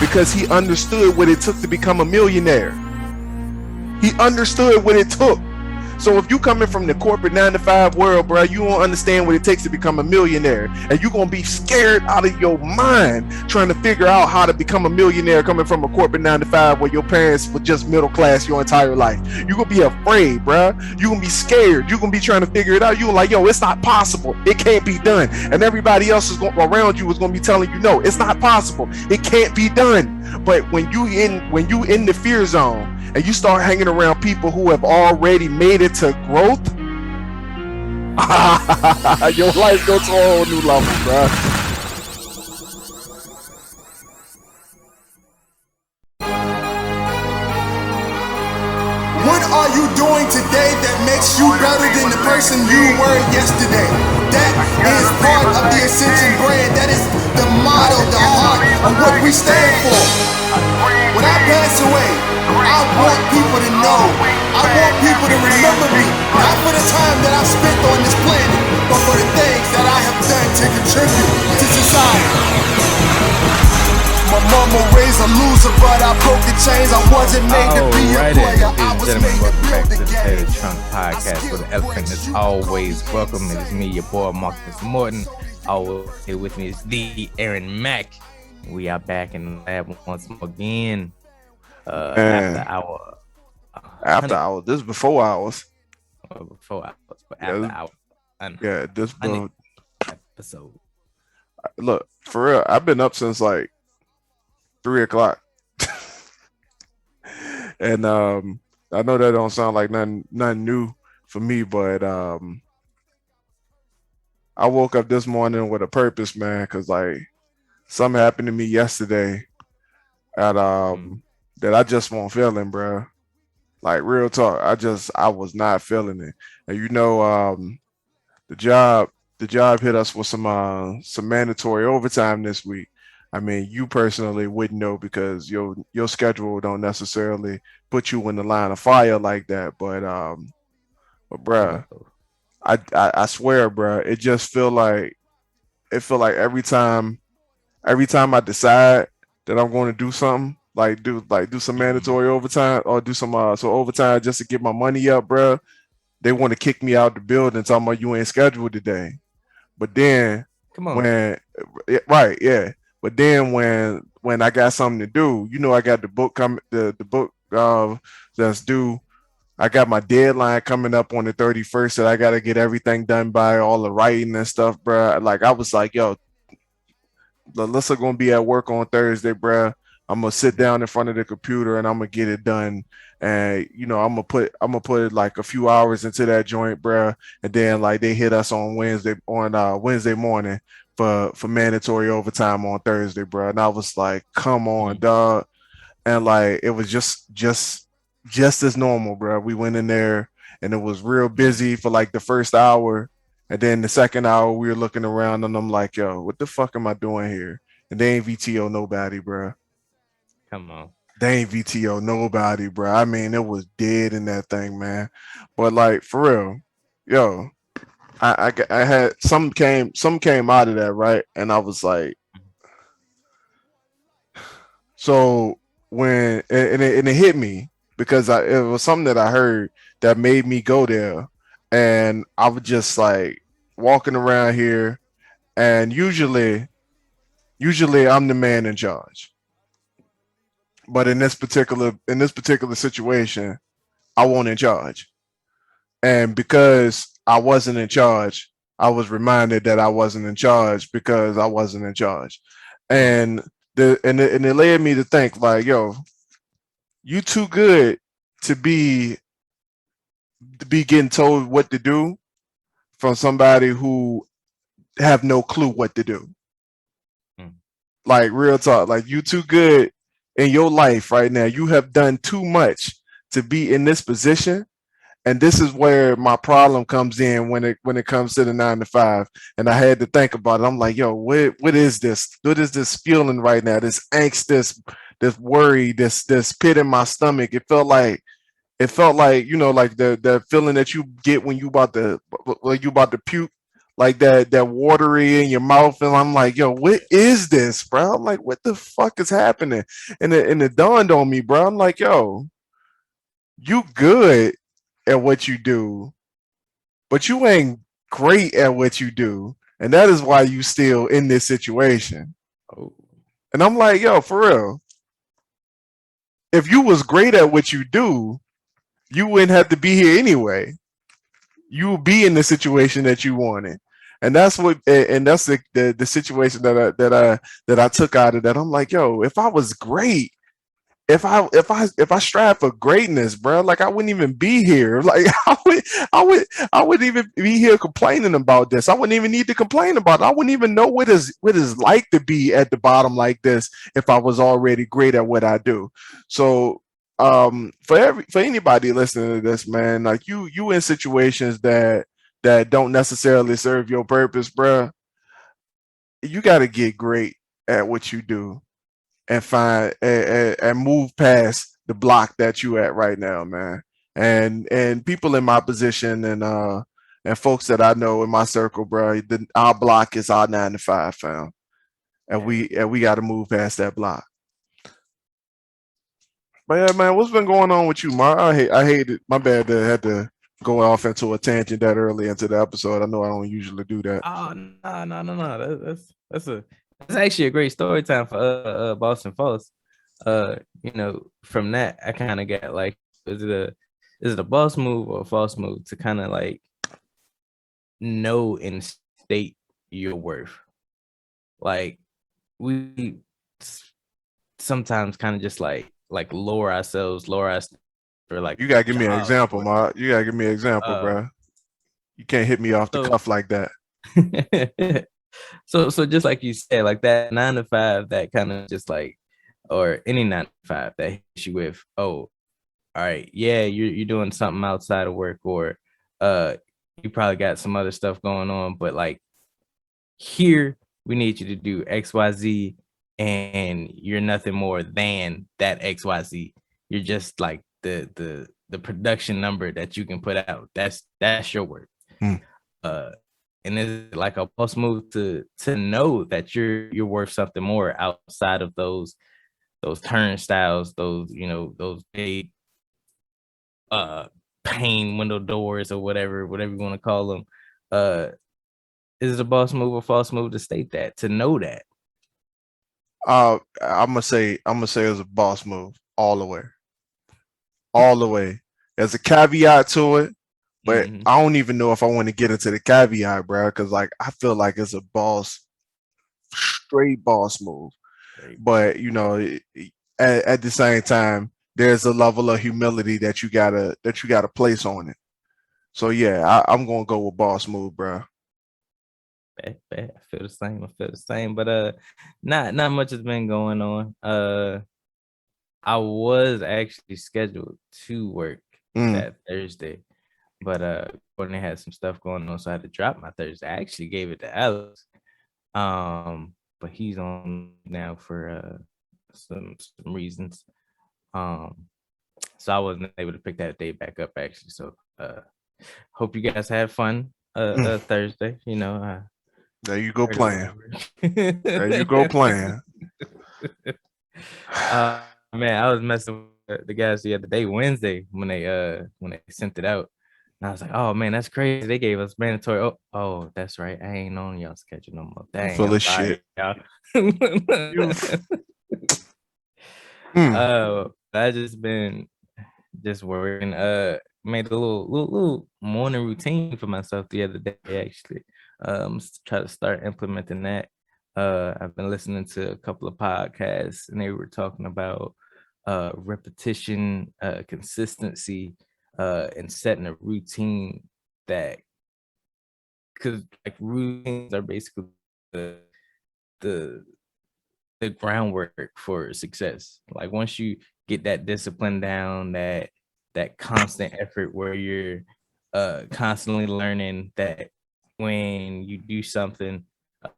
because he understood what it took to become a millionaire. He understood what it took. So if you coming from the corporate 9-to-5 world, bro, you don't understand what it takes to become a millionaire, and you're gonna be scared out of your mind trying to figure out how to become a millionaire coming from a corporate 9-to-5 where your parents were just middle class your entire life. You're gonna be afraid, bro. You're gonna be scared. You're gonna be trying to figure it out. You're like, yo, it's not possible. It can't be done. And everybody else is around you is gonna be telling you, no, it's not possible. It can't be done. But when you in the fear zone and you start hanging around people who have already made it to growth, your life goes to a whole new level, bro. What are you doing today that makes you better than the person you were yesterday? That is part of the Ascension brand. That is the motto, the heart of what we stand for. When I pass away, I want people to know. I want people to remember me, not for the time that I spent on this planet, but for the things that I have done to contribute to society. My mama raised a loser, but I broke the chains. I wasn't made to be a player. I was made to build the game. The Trunk Podcast with the elephant is always welcome. It is me, your boy Marcus Morton. Always here with me is the Aaron Mack. We are back in the lab once more again. After hours. This is before hours. Before hours, but after hours. Yeah, this episode. Look, for real, I've been up since like 3:00. And I know that don't sound like nothing new for me, but I woke up this morning with a purpose, man, because like something happened to me yesterday at that I just wasn't feeling, bro. Like real talk, I was not feeling it. And you know, the job hit us with some mandatory overtime this week. I mean, you personally wouldn't know because your schedule don't necessarily put you in the line of fire like that. But bruh, I swear, bruh, it just feel like every time I decide that I'm going to do something, do some mandatory overtime or do some overtime just to get my money up, bruh, they want to kick me out the building talking about you ain't scheduled today. But then right, yeah. But then when I got something to do, you know, I got the book that's due. I got my deadline coming up on the 31st that I got to get everything done by, all the writing and stuff, bruh. Like I was like, yo, Alyssa gonna be at work on Thursday, bruh. I'm gonna sit down in front of the computer and I'm gonna get it done. And you know, I'm gonna put like a few hours into that joint, bruh. And then like they hit us on Wednesday morning for mandatory overtime on Thursday, bruh. And I was like, come on, dog. And like it was just as normal, bruh. We went in there and it was real busy for like the first hour. And then the second hour we were looking around and I'm like, yo, what the fuck am I doing here? And they ain't VTO nobody, bruh. Come on. They ain't VTO nobody, bro. I mean, it was dead in that thing, man. But like for real, yo, I had some came out of that, right? And I was like, so when it hit me because it was something that I heard that made me go there, and I was just like walking around here, and usually I'm the man in charge. But in this particular situation, I wasn't in charge. And because I wasn't in charge, I was reminded that I wasn't in charge because I wasn't in charge. And it led me to think like, yo, you too good to be getting told what to do from somebody who have no clue what to do. Like real talk, like you too good in your life right now. You have done too much to be in this position. And this is where my problem comes in when it comes to the 9-to-5. And I had to think about it. I'm like, yo, what is this? What is this feeling right now? This angst, this worry, this pit in my stomach. It felt like, you know, like the feeling that you get when you about to puke. like that watery in your mouth, and I'm like, yo, what is this, bro? I'm like, what the fuck is happening? And it dawned on me, bro. I'm like, yo, you good at what you do, but you ain't great at what you do, and that is why you still in this situation. Oh, And I'm like, yo, for real, if you was great at what you do, you wouldn't have to be here anyway. You would be in the situation that you wanted. And that's what, and that's the situation that I took out of that. I'm like, yo, if I was great, if I strive for greatness, bro, like I wouldn't even be here. Like I would even be here complaining about this. I wouldn't even need to complain about it. I wouldn't even know what is like to be at the bottom like this if I was already great at what I do. So for anybody listening to this, man, like you in situations that don't necessarily serve your purpose, bro, you got to get great at what you do and find and move past the block that you at right now, man. And people in my position and folks that I know in my circle, bro, our block is our 9 to 5, fam, and yeah. we got to move past that block. But yeah, man, what's been going on with you, Mar? I hate it. My bad that I had to go off into a tangent that early into the episode. I know I don't usually do that. Oh no. That's actually a great story time for Boston Falls. From that I kind of got like, is it a boss move or a false move to kind of like know and state your worth? Like we sometimes kind of just like lower ourselves, lower us for like You gotta give me an jobs example, or Mar. You gotta give me an example, uh bro. You can't hit me off the so cuff like that. so just like you said, like that 9 to 5, that kind of just like, or any 9 to 5 that hits you with, oh, all right, yeah, you're doing something outside of work, or you probably got some other stuff going on, but like here we need you to do XYZ, and you're nothing more than that XYZ. You're just like the production number that you can put out. That's your work. Mm. Uh and it's like a boss move to know that you're worth something more outside of those turnstiles, those big uh pane window doors or whatever you want to call them. uh is it a boss move or false move to state that, to know that? I'm gonna say it's a boss move all the way. There's a caveat to it, but Mm-hmm. I don't even know if I want to get into the caveat, bro, because like I feel like it's a straight boss move. Right. But at the same time, there's a level of humility that you gotta place on it. So yeah, I'm gonna go with boss move, bro. Bad. I feel the same. But not much has been going on. I was actually scheduled to work Mm. that Thursday, but Courtney had some stuff going on, so I had to drop my Thursday. I actually gave it to Alex. But he's on now for some reasons. Um, so I wasn't able to pick that day back up actually. So hope you guys had fun Mm. Thursday. There you go Heard or playing. whatever. There you go playing. Man, I was messing with the guys the other day, Wednesday, when they sent it out. And I was like, oh man, that's crazy. They gave us mandatory. Oh, that's right. I ain't on y'all schedule no more. You Dang, full I'm of sorry, shit. y'all. You. Mm. I just been just working. Made a little morning routine for myself the other day, actually. Try to start implementing that. I've been listening to a couple of podcasts, and they were talking about repetition, consistency, and setting a routine that, because like routines are basically the the the groundwork for success. Like once you get that discipline down, that constant effort where you're constantly learning that when you do something,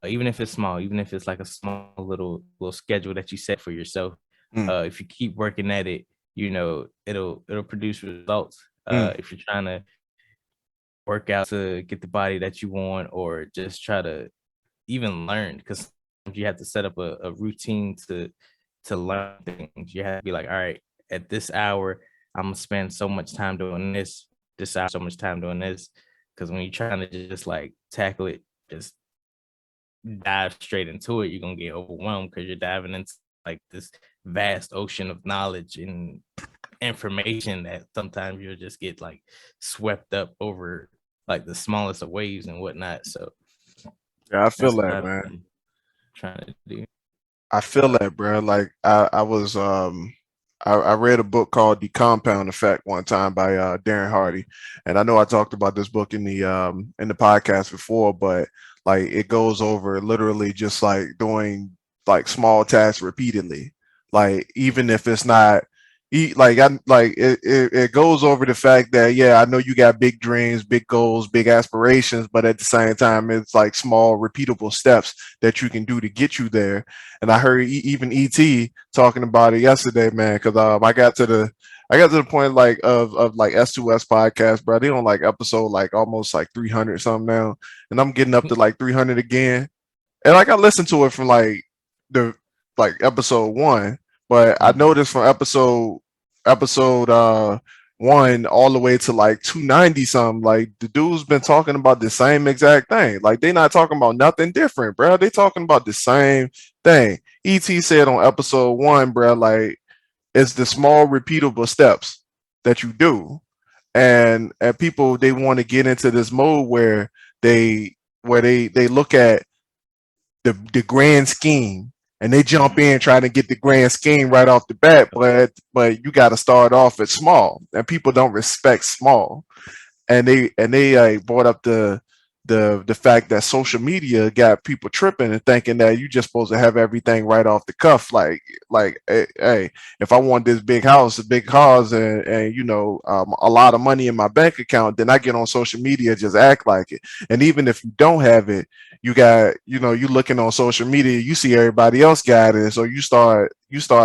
even if it's small, even if it's like a small little schedule that you set for yourself, Mm. if you keep working at it, it'll produce results. Mm. If you're trying to work out to get the body that you want, or just try to even learn, because you have to set up a routine to learn things. You have to be like, all right, at this hour, I'm gonna spend so much time doing this hour, so much time doing this. Because when you're trying to just like tackle it, just dive straight into it, you're gonna get overwhelmed because you're diving into like this vast ocean of knowledge and information that sometimes you'll just get like swept up over like the smallest of waves and whatnot. So Yeah, I feel that's what that, I've man. been trying to do. I feel that, bro. Like I was I read a book called The Compound Effect one time by Darren Hardy. And I know I talked about this book in the podcast before, but like it goes over literally just like doing like small tasks repeatedly. Like even if it's not like I like it goes over the fact that yeah, I know you got big dreams, big goals, big aspirations, but at the same time it's like small repeatable steps that you can do to get you there. And I heard even ET talking about it yesterday, man, because I got to the point like of like S2S podcast, bro. They on like episode like almost like 300 something now, and I'm getting up to like 300 again. And like I listened to it from like the like episode one, but I Mhm. noticed from episode one all the way to like 290 something, like the dude's been talking about the same exact thing. Like they not talking about nothing different, bro. They talking about the same thing. ET said on episode one, bro, like it's the small repeatable steps that you do. And people they want to get into this mode where they they look at the grand scheme and they jump in trying to get the grand scheme right off the bat, but you got to start off at small, and people don't respect small. And they brought up the fact that social media got people tripping and thinking that you just supposed to have everything right off the cuff. Like hey, if I want this big house, a big cars, and a lot of money in my bank account, then I get on social media, just act like it. And even if you don't have it, you got you looking on social media, you see everybody else got it, so you start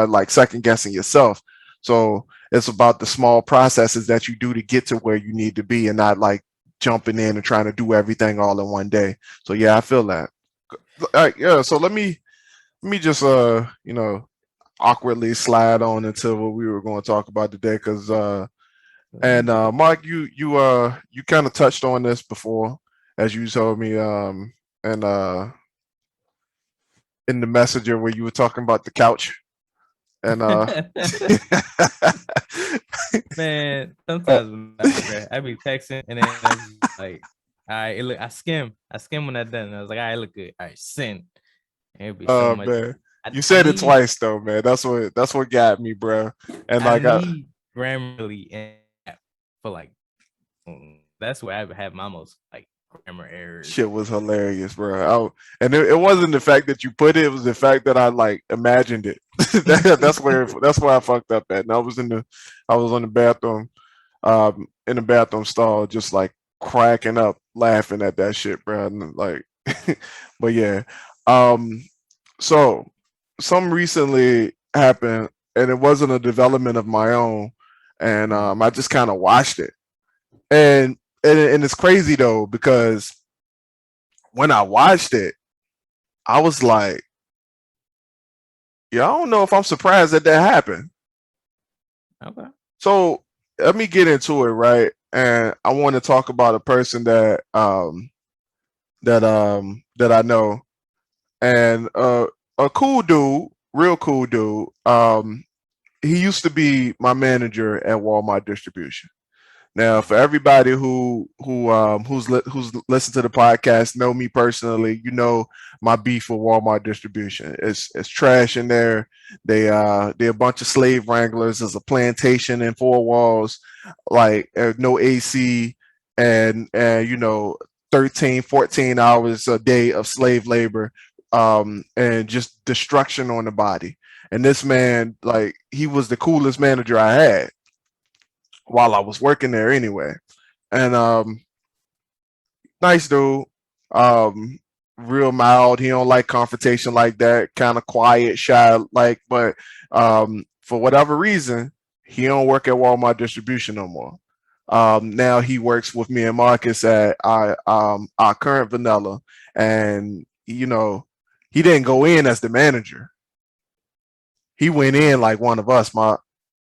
like second guessing yourself. So it's about the small processes that you do to get to where you need to be, and not like jumping in and trying to do everything all in one day. So yeah, I feel that. All right, yeah. So let me just awkwardly slide on into what we were going to talk about today, because and Mark, you kind of touched on this before, as you told me, and in the messenger where you were talking about the couch, and Man, sometimes when I be texting and then I just like, all right, look, I skim when I done. And I was like, all right, look good. All right, send. And it'd be so oh much. man, I, you I said it need twice though, man. That's what got me, bro. And I like I need Grammarly and for like that's where I have my most like grammar errors. shit was hilarious, bro. And it wasn't the fact that you put it; it was the fact that I like imagined it. That's where I fucked up at. And I was on the bathroom, in the bathroom stall, just like cracking up, laughing at that shit, bro. And like, but yeah. Um, so some recently happened, and it wasn't a development of my own, and Mhm. I just kind of watched it, and it's crazy though because when I watched it, I was like, yeah, I don't know if I'm surprised that that happened. Okay. So let me get into it, right? And I want to talk about a person that I know, and a cool dude, real cool dude. He used to be my manager at Walmart distribution. Now, for everybody who's listened to the podcast, know me personally, you know my beef with Walmart distribution. It's trash in there. They're a bunch of slave wranglers. There's a plantation in four walls, like no AC, and 13, 14 hours a day of slave labor, and just destruction on the body. And this man, like, he was the coolest manager I had while I was working there anyway. And nice dude. Um Real mild. He don't like confrontation like that. Kind of quiet, shy like, but for whatever reason, he don't work at Walmart distribution no more. Now he works with me and Marcus at our current Vanilla, and he didn't go in as the manager. He went in like one of us, Mark.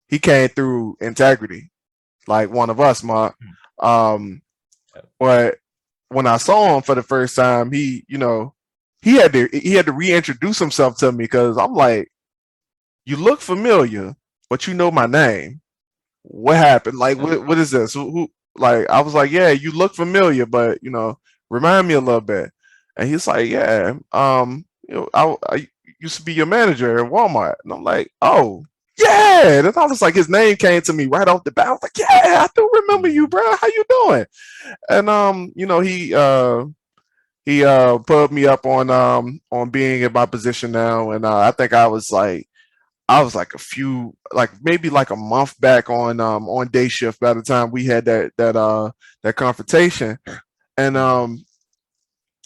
He came through integrity, like one of us, Mark. Um, but when I saw him for the first time, he had to reintroduce himself to me because I'm like, you look familiar, but you know my name. What happened? Like, what is this? Who? Like, I was like, yeah, you look familiar, but remind me a little bit. And he's like, yeah, I used to be your manager at Walmart, and I'm like, oh, yeah. And I was like, his name came to me right off the bat. I was like, yeah, I do remember you, bro. How you doing? And he put me up on being in my position now, and I think I was like maybe like a month back on day shift by the time we had that confrontation. And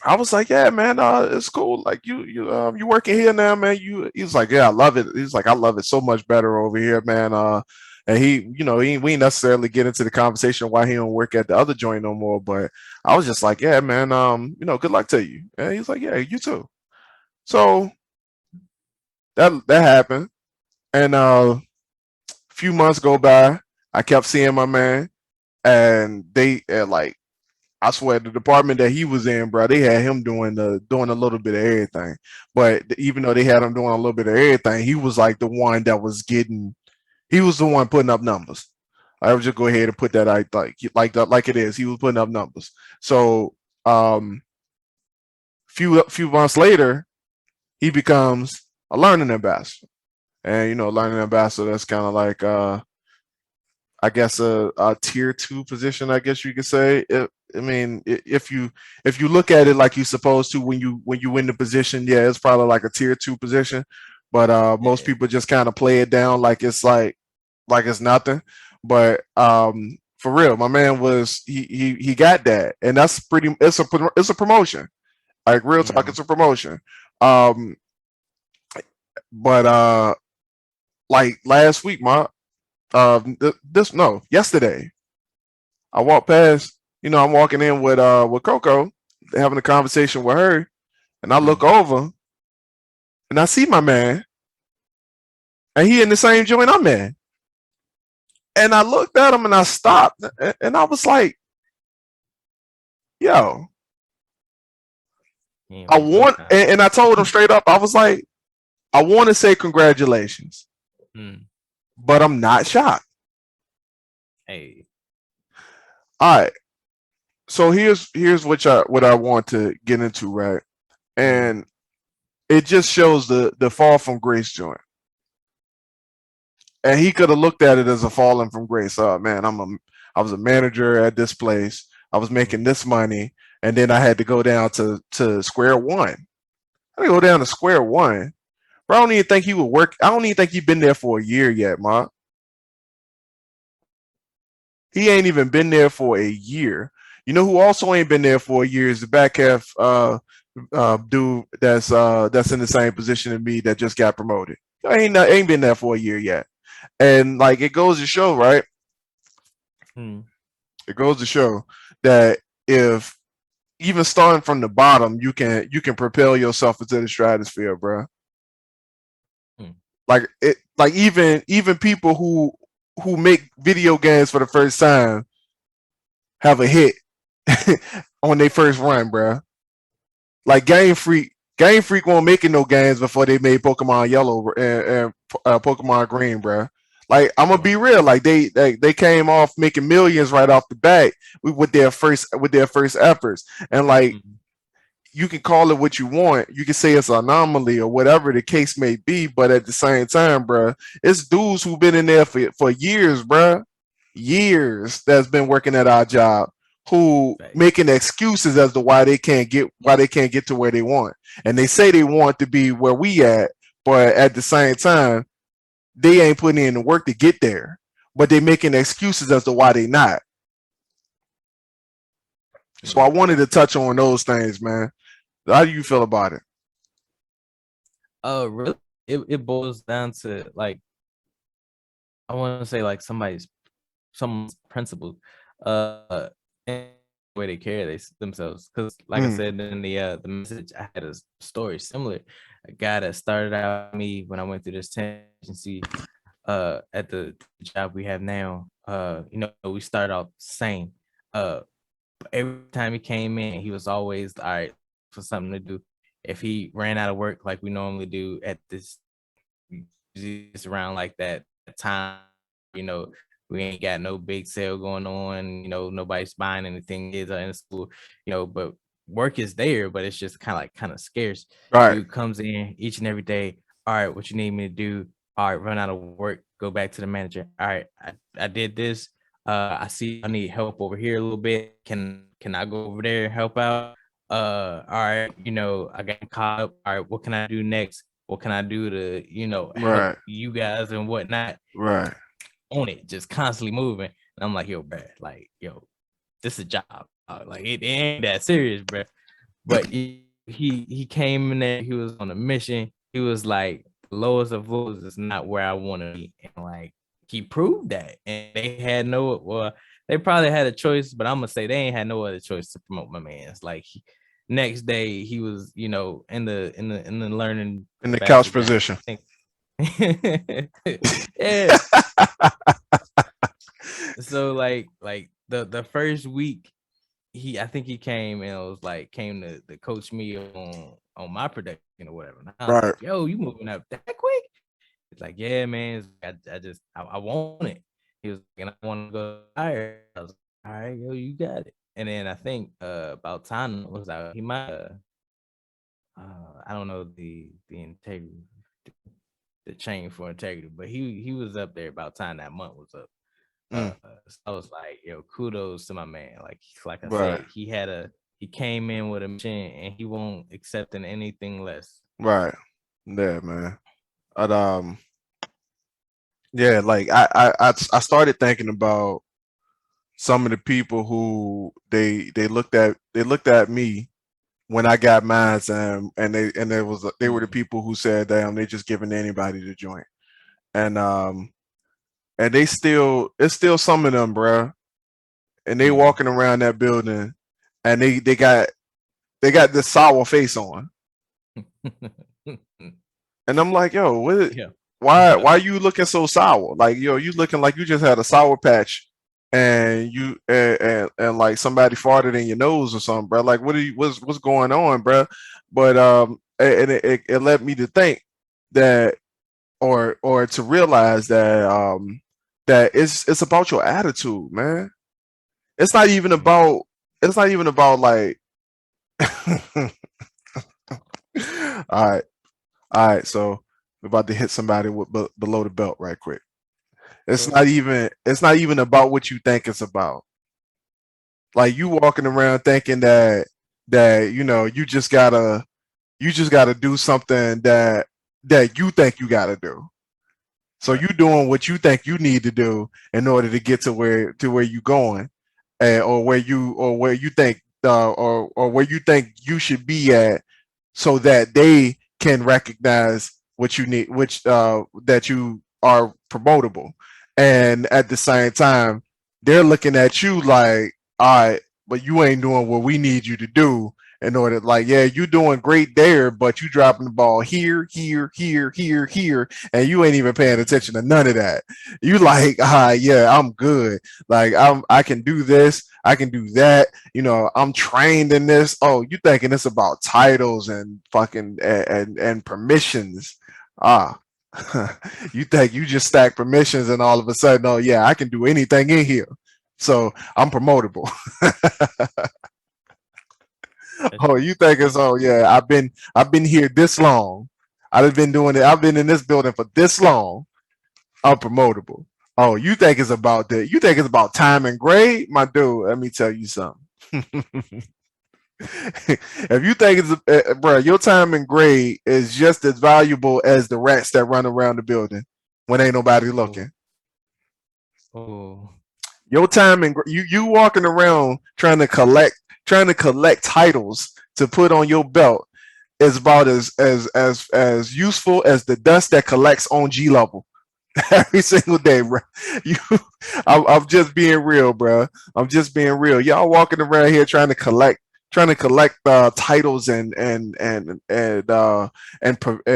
I was like, yeah, man, it's cool. Like you working here now, man. He was like, yeah, I love it. He's like, I love it so much better over here, man. And we ain't necessarily get into the conversation why he don't work at the other joint no more. But I was just like, yeah, man, good luck to you. And he's like, yeah, you too. So that happened. And few months go by. I kept seeing my man, and they like I swear the department that he was in, bro, they had him doing a little bit of everything. But even though they had him doing a little bit of everything, he was like the one that was getting. He was the one putting up numbers. I would just go ahead and put that out like it is. He was putting up numbers. So few months later, he becomes a learning ambassador. And learning ambassador, that's kind of like I guess a tier two position, I guess you could say. I mean, if you look at it like you're supposed to when you win the position, yeah, it's probably like a tier two position. But most people just kind of play it down like it's nothing. But for real, my man he got that, and that's it's a promotion. Like real talk, it's a promotion. Um, but like last week, this no yesterday, I walked past. I'm walking in with Coco, having a conversation with her, and I look over and I see my man, and he in the same joint I'm in. And I looked at him and I stopped, and I was like, "Yo, I want." And I told him straight up, I was like, "I want to say congratulations, but I'm not shocked." Hey, all right. So here's what I want to get into, right? And it just shows the fall from grace joint. And he could have looked at it as a falling from grace. Oh man, I was a manager at this place. I was making this money, and then I had to go down to square one. I had to go down to square one. Bro, I don't even think he would work. I don't even think he's been there for a year yet, ma. He ain't even been there for a year. You know who also ain't been there for a year is the back half dude that's in the same position as me that just got promoted. Ain't been there for a year yet. And like it goes to show, right? It goes to show that if even starting from the bottom, you can propel yourself into the stratosphere, bro. Like it, like even people who make video games for the first time have a hit on their first run, bro. Like Game Freak won't making no games before they made Pokemon Yellow and Pokemon Green, bro. Like I'm gonna be real, like they came off making millions right off the bat with their first efforts, and like you can call it what you want, you can say it's an anomaly or whatever the case may be, but at the same time, bro, it's dudes who've been in there for years, bro, years that's been working at our job who making excuses as to why they can't get to where they want, and they say they want to be where we at, but at the same time they ain't putting in the work to get there, but they making excuses as to why they not. So I wanted to touch on those things, man. How do you feel about it? Really, it boils down to like I want to say like someone's principles. And the way they carry themselves. Because, like I Mm. said in the message, I had a story similar. A guy that started out with me when I went through this temp agency, at the job we have now. We started off the same. Every time he came in, he was always all right for something to do. If he ran out of work like we normally do at this, it's around like that time, you know, we ain't got no big sale going on, nobody's buying anything, kids are in school, but work is there, but it's just kind of scarce. Right. Dude comes in each and every day. All right, what you need me to do? All right, run out of work, go back to the manager. All right, I did this. I see I need help over here a little bit. Can I go over there and help out? All right, I got caught up. All right, what can I do next? What can I do to, help Right. you guys and whatnot? Right. On it, just constantly moving. And I'm like, yo, bro, like, yo, this is a job. Like, it ain't that serious, bro. But he came in there, he was on a mission. He was like, lowest of lows is not where I want to be. And like, he proved that. And they had they probably had a choice, but I'm gonna say they ain't had no other choice to promote my man's. Like, next day he was, in the learning In the faster couch ground. position. I think. Yeah. So like the first week, I think he came and was like came to coach me on my production or whatever. And I was Right. like, yo, you moving up that quick? It's like, yeah, man. I want it. He was like, and I want to go higher. I was like, all right, yo, you got it. And then I think about time was out. He might I don't know the integrity, the chain for integrity, but he was up there about time that month was up. Mm. So I was like, yo, kudos to my man. Like I Right. said, he came in with a mission and he won't accepting anything less. Right. Yeah, man. But yeah, like I started thinking about some of the people who they looked at me when I got mine, and they were the people who said, damn, they just giving anybody the joint. And it's still some of them, bruh. And they walking around that building, and they got this sour face on. And I'm like, yo, Yeah. why you looking so sour? Like, yo, you looking like you just had a sour patch, and and like somebody farted in your nose or something, bro. Like, what's going on, bro? But and it led me to think that, or to realize that that it's about your attitude, man. It's not even about like all right. All right, so we're about to hit somebody with below the belt right quick. It's not even about what you think it's about. Like, you walking around thinking that you just gotta do something that you think you gotta do. So Right. you doing what you think you need to do in order to get to where you going, or where you think or where you think you should be at, so that they can recognize what you need, which that you are promotable. And at the same time, they're looking at you like, all right, but you ain't doing what we need you to do in order. Like, yeah, you doing great there, but you dropping the ball here, here, here, here, here, and you ain't even paying attention to none of that. You like, yeah, I'm good. Like, I can do this, I can do that. I'm trained in this. Oh, you thinking it's about titles and fucking and permissions? Ah, you think you just stack permissions and all of a sudden, oh yeah, I can do anything in here, so I'm promotable. Oh, you think it's, oh yeah, I've been here this long. I've been doing it. I've been in this building for this long. I'm promotable. Oh, you think it's about that? You think it's about time and grade, my dude? Let me tell you something. If you think it's, bro, your time and grade is just as valuable as the rats that run around the building when ain't nobody Oh, looking. oh, Your time and you walking around trying to collect titles to put on your belt is about as useful as the dust that collects on G level. every single day, bro. You, I'm just being real, bro. I'm just being real. Y'all walking around here trying to collect titles and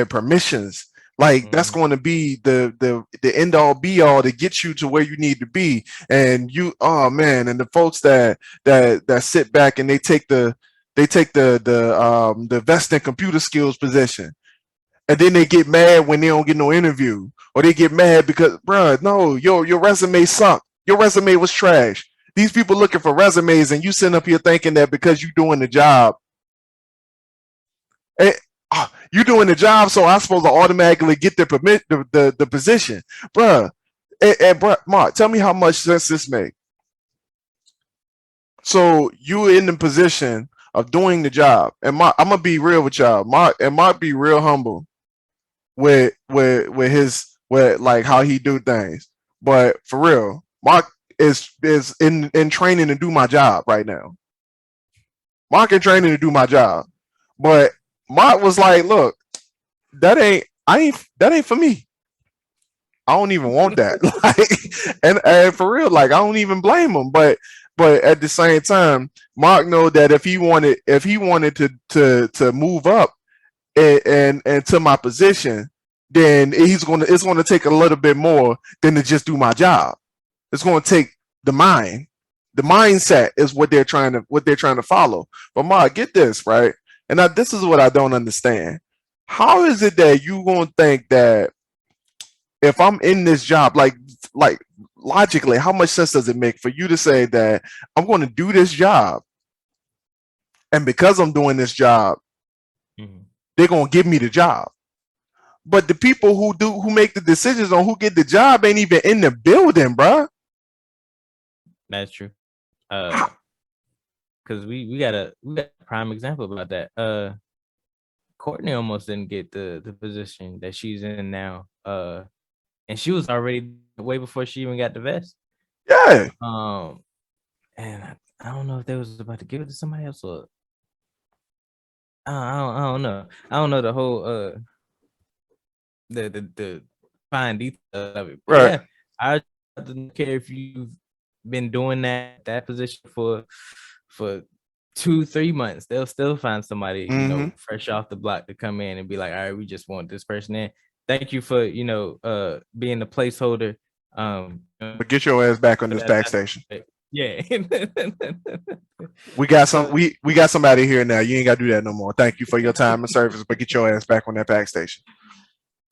permissions. Like that's Mhm. going to be the end all be all to get you to where you need to be. And you, oh man, and the folks that sit back and they take the vest in computer skills position, and then they get mad when they don't get no interview, or they get mad because, bruh, no, your resume sucked. Your resume was trash. These people looking for resumes, and you sitting up here thinking that because you doing the job, eh, you doing the job, so I'm supposed to automatically get the permit the position, bruh. And bruh, Mark, tell me how much sense this make. So you in the position of doing the job, and Mark, I'm gonna be real with y'all. Mark be real humble with his with like how he do things. But for real, Mark is in training to do my job right now. Mark in training to do my job. But Mark was like, look, that ain't for me. I don't even want that. Like, and for real, like I don't even blame him. But at the same time, Mark know that if he wanted to move up and to my position, then it's gonna take a little bit more than to just do my job. It's gonna take the mind. The mindset is what they're trying to follow. But Ma, get this, right? And now this is what I don't understand. How is it that you gonna think that if I'm in this job, like logically, how much sense does it make for you to say that I'm gonna do this job, and because I'm doing this job, Mhm. they're gonna give me the job? But the people who make the decisions on who get the job ain't even in the building, bro. That's true. Because we got a prime example about that. Courtney almost didn't get the position that she's in now. And she was already way before she even got the vest. Yeah, Um, and I don't know if they was about to give it to somebody else or I don't know. I don't know the whole the fine detail of it. But right. yeah, I don't care if you've been doing that position for 2-3 months. They'll still find somebody, Mm-hmm. fresh off the block to come in and be like, all right, we just want this person in. Thank you for being the placeholder. But get your ass back on this back That's station. yeah. We got some. So We got somebody here now. You ain't got to do that no more. Thank you for your time and service, but get your ass back on that back station.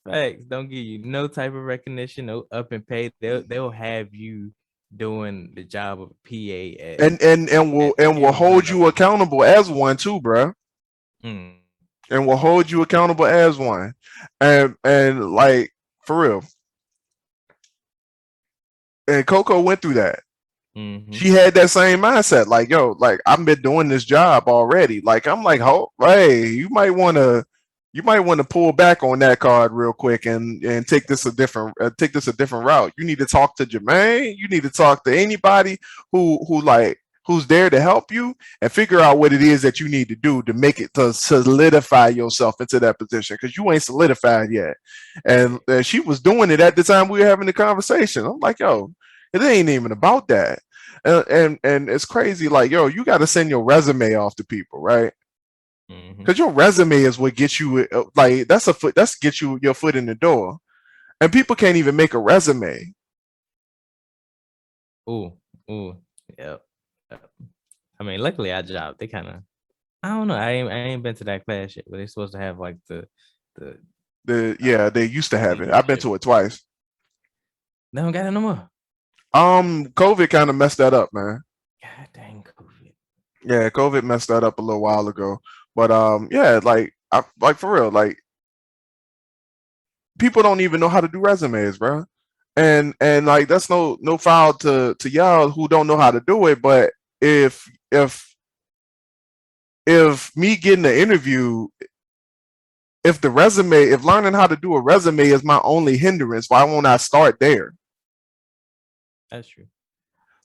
facts don't give you no type of recognition, no up and pay. They'll have you doing the job of a PA And will at one hold you level. accountable as one too, bro. Mm. And will hold you accountable as one. And like for real. And Coco went through that. Hmm. She had that same mindset. Like, yo, like I've been doing this job already. Like, I'm like, oh, hey, you might want to pull back on that card real quick and take this a different route. You need to talk to Jermaine. You need to talk to anybody who's there to help you and figure out what it is that you need to do to make it to solidify yourself into that position because you ain't solidified yet. And she was doing it at the time we were having the conversation. I'm like, yo, it ain't even about that. And it's crazy. Like, yo, you got to send your resume off to people, right? Hmm. Because your resume is what gets you like that's get you your foot in the door, and people can't even make a resume. Ooh, ooh, yep. Yep. I mean, luckily our job, they kind of, I don't know. I ain't been to that class yet, but they're supposed to have like the Yeah, they used to have it. I've been leadership. to it twice. They don't got it no more. COVID kind of messed that up, man. God dang COVID. Yeah, COVID messed that up a little while ago. But yeah, like for real, like people don't even know how to do resumes, bro. And like that's no foul to y'all who don't know how to do it. But if me getting an interview, if learning how to do a resume is my only hindrance, why won't I start there? That's true.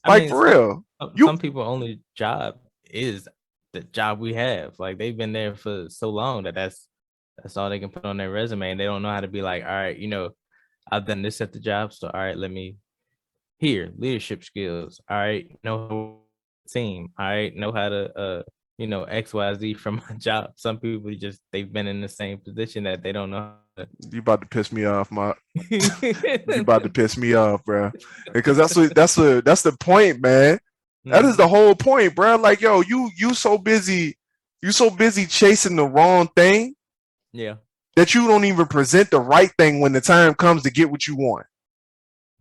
I Like mean, for real, you some people only job is the job we have. Like they've been there for so long that's all they can put on their resume, and they don't know how to be like, all right, I've done this at the job, so all right, let me here leadership skills. All right, know how to work team. All right, know how to XYZ from my job. Some people just they've been in the same position that they don't know how You about to piss me off, my. You about to to. piss me off, bro. Because that's the point, man. That is Mhm. the whole point, bro. Like, yo, you so busy chasing the wrong thing Yeah. that you don't even present the right thing when the time comes to get what you want.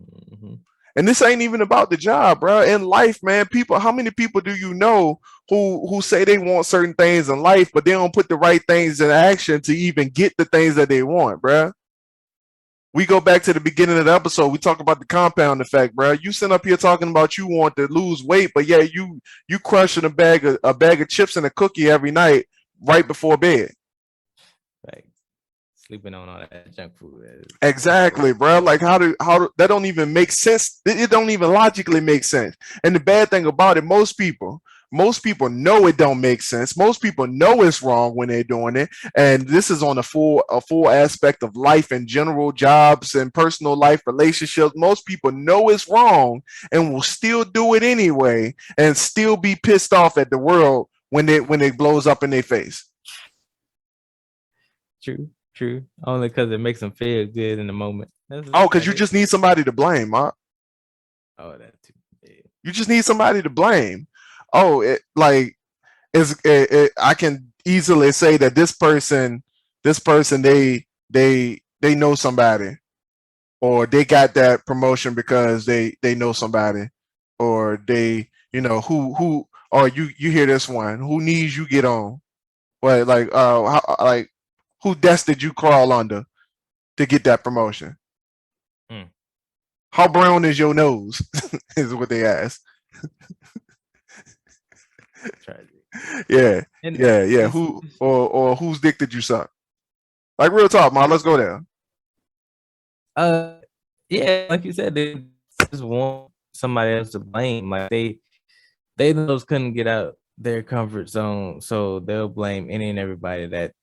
Mhm. And this ain't even about the job, bro. In life, man, people, how many people do you know who say they want certain things in life, but they don't put the right things in action to even get the things that they want, bro? We go back to the beginning of the episode. We talk about the compound effect, bro. You sit up here talking about you want to lose weight, but yeah, you crushing a bag of chips and a cookie every night right before bed. Like sleeping on all that junk food is crazy. Exactly, bro. Like how that don't even make sense. It don't even logically make sense. And the bad thing about it, most people know it don't make sense. Most people know it's wrong when they're doing it. And this is on a full aspect of life in general, jobs and personal life, relationships. Most people know it's wrong and will still do it anyway and still be pissed off at the world when it blows up in their face. True, true. Only because it makes them feel good in the moment. That's Oh, because about you it. just need somebody to blame, huh? Oh, that too. Yeah. You just need somebody to blame. Oh, I can easily say that this person, they know somebody, or they got that promotion because they know somebody, or they who or you hear this one who needs you get on, but like who desk did you crawl under to get that promotion? Mm, How brown is your nose? Is what they ask. tragic. Yeah, And yeah. it's Who or whose dick did you suck? Like real talk, man. Let's go there. uh yeah, like you said, they just want somebody else to blame. Like they themselves couldn't get out their comfort zone, so they'll blame any and everybody that's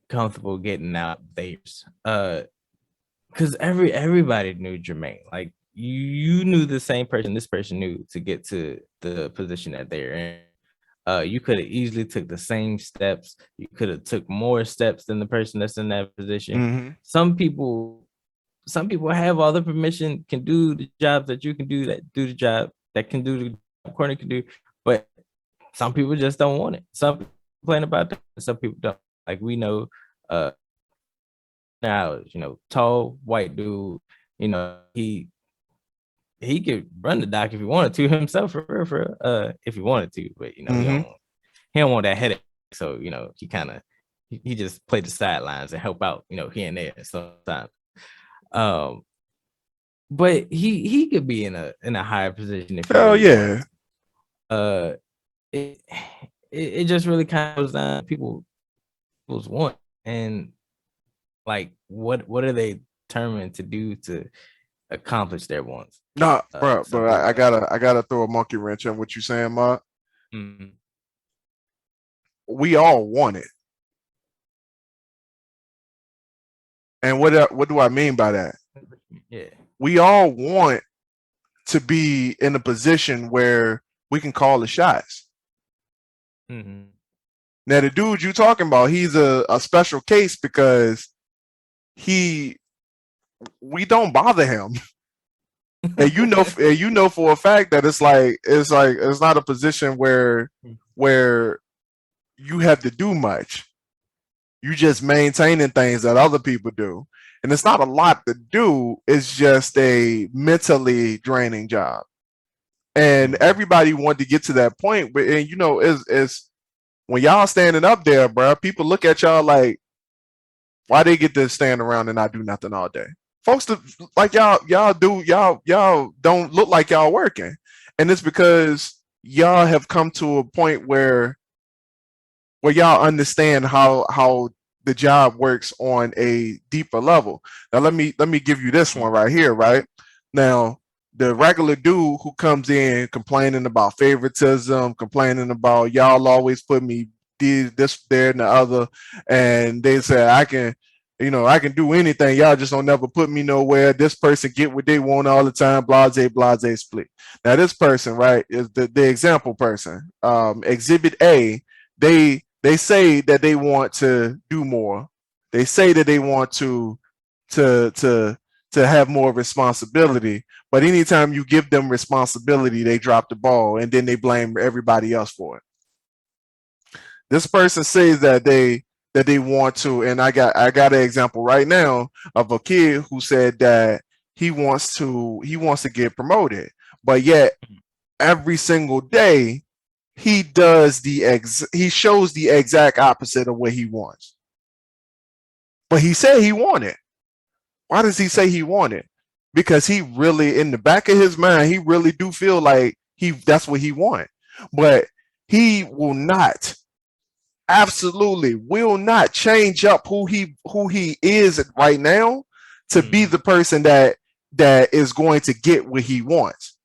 comfortable getting out theirs. Because everybody knew Jermaine. Like you knew the same person this person knew to get to the position that they're in. You could have easily took the same steps. You could have took more steps than the person that's in that position. Hmm. Some people, some people have all the permission, can do the jobs that you can do, that do the job that can do the job Courtney can do, but some people just don't want it. Some people complain about that, some people don't. Like we know, uh, now tall white dude, he could run the dock if he wanted to himself for real, if he wanted to, but Hmm. he don't want that headache. So, he kind of he just played the sidelines and help out, here and there sometimes. Um, but he could be in a higher position if he Hell really wanted yeah. to. Uh, it it just really kind of goes down to people's want, and like what are they determined to do to accomplish their wants? Nah, bro, Some bro. people I don't. gotta throw a monkey wrench in what you saying, Ma. Mhm. We all want it, and what do I mean by that? Yeah. We all want to be in a position where we can call the shots. Hmm. Now, the dude you talking about, he's a special case because he we don't bother him. And you know for a fact that it's not a position where you have to do much. You just maintaining things that other people do. And it's not a lot to do. It's just a mentally draining job. And Hmm. everybody wanted to get to that point. But and is when y'all standing up there, bro, people look at y'all like, why they get to stand around and not do nothing all day? Folks, like y'all don't look like y'all working, and it's because y'all have come to a point where y'all understand how the job works on a deeper level. Now let me give you this one right here, right? Now, the regular dude who comes in complaining about favoritism, complaining about y'all always put me did this, there, and the other, and they say I can. I can do anything. Y'all just don't never put me nowhere. This person get what they want all the time. Blase, blase, split. Now this person, right, is the example person. Exhibit A. They say that they want to do more. They say that they want to to to have more responsibility. But anytime you give them responsibility, they drop the ball and then they blame everybody else for it. This person says that they want to, and I got an example right now of a kid who said that he wants to get promoted, but yet every single day he shows the exact opposite of what he wants. But he said he wanted. Why does he say he wanted? Because he really, in the back of his mind, he really do feel like that's what he want. But he will not, absolutely will not change up who he is right now to be the person that is going to get what he wants.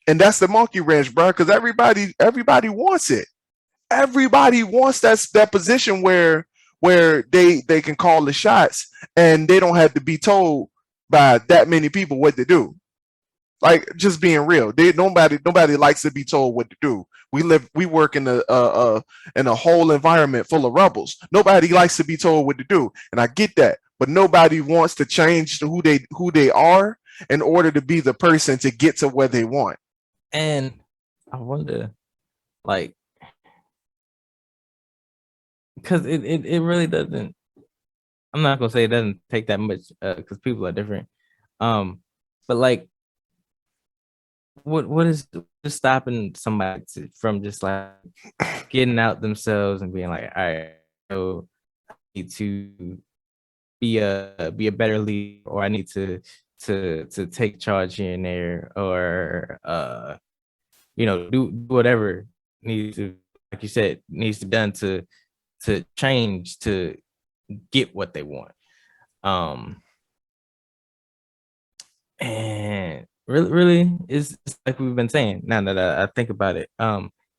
And that's the monkey wrench, bro, because everybody wants it. Everybody wants that position where they can call the shots and they don't have to be told by that many people what to do. Like, just being real, nobody likes to be told what to do. We work in a whole environment full of rebels. Nobody likes to be told what to do, and I get that. But nobody wants to change to who they are in order to be the person to get to where they want. And I wonder, like, because it really doesn't. I'm not gonna say it doesn't take that much, because people are different. But like, what is stopping somebody from just like getting out themselves and being like, all right, so I need to be a better leader, or I need to take charge here and there, or do whatever needs to, like you said, needs to be done to change to get what they want. And really it's like we've been saying, now that I think about it,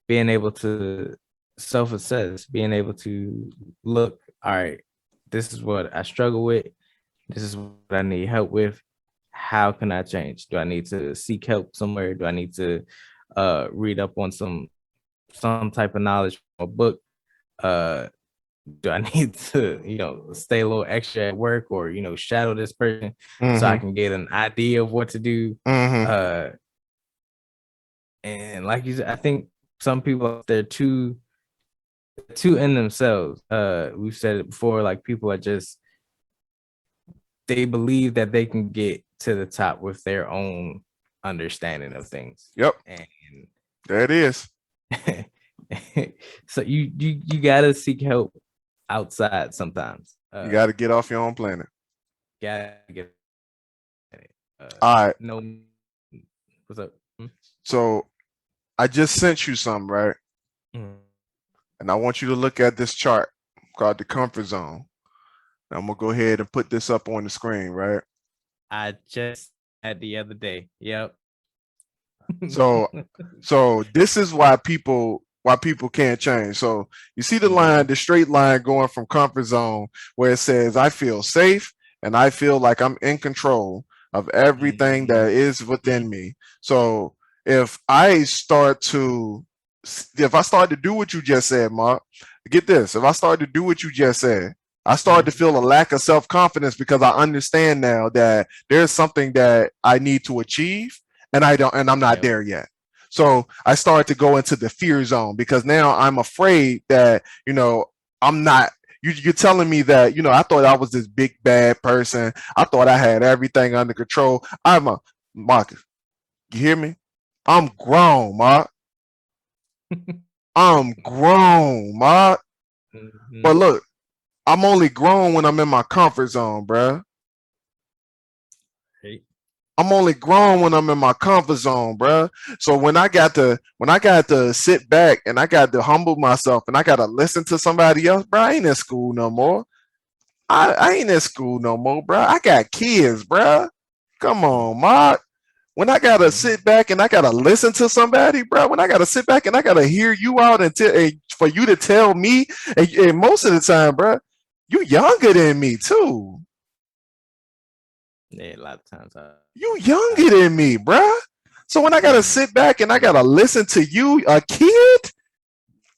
being able to self-assess, being able to look, all right, this is what I struggle with, this is what I need help with, how can I change? Do I need to seek help somewhere? Do I need to read up on some type of knowledge from a book? Do I need to, stay a little extra at work, or, shadow this person so I can get an idea of what to do? And like you said, I think some people, they're too in themselves. We've said it before, like, people are just, they believe that they can get to the top with their own understanding of things. Yep. And there it is. So you gotta seek help outside sometimes. You gotta get off your own planet. Gotta get all right. No, what's up? So I just sent you some, right? And I want you to look at this chart called the comfort zone. Now I'm gonna go ahead and put this up on the screen, right? I just had the other day. Yep. So this is why people can't change. So you see the straight line going from comfort zone, where it says I feel safe and I feel like I'm in control of everything that is within me. So if I start to do what you just said, Mark, get this. If I start to do what you just said, I started to feel a lack of self-confidence, because I understand now that there's something that I need to achieve, and I'm not there yet. So I started to go into the fear zone, because now I'm afraid that, I'm not, you're telling me that, I thought I was this big bad person. I thought I had everything under control. Marcus, you hear me? I'm grown, Mark. I'm grown, Mark. But look, I'm only grown when I'm in my comfort zone, bruh. I'm only grown when I'm in my comfort zone, bruh. So when I got to sit back and I got to humble myself and I got to listen to somebody else, bruh, I ain't in school no more. I ain't in school no more, bruh. I got kids, bruh. Come on, Mark. When I got to sit back and I got to listen to somebody, bruh, when I got to sit back and I got to hear you out and for you to tell me, and most of the time, bruh, You younger than me too. Yeah, a lot of times You younger than me, bruh. So when I gotta sit back and I gotta listen to you, a kid,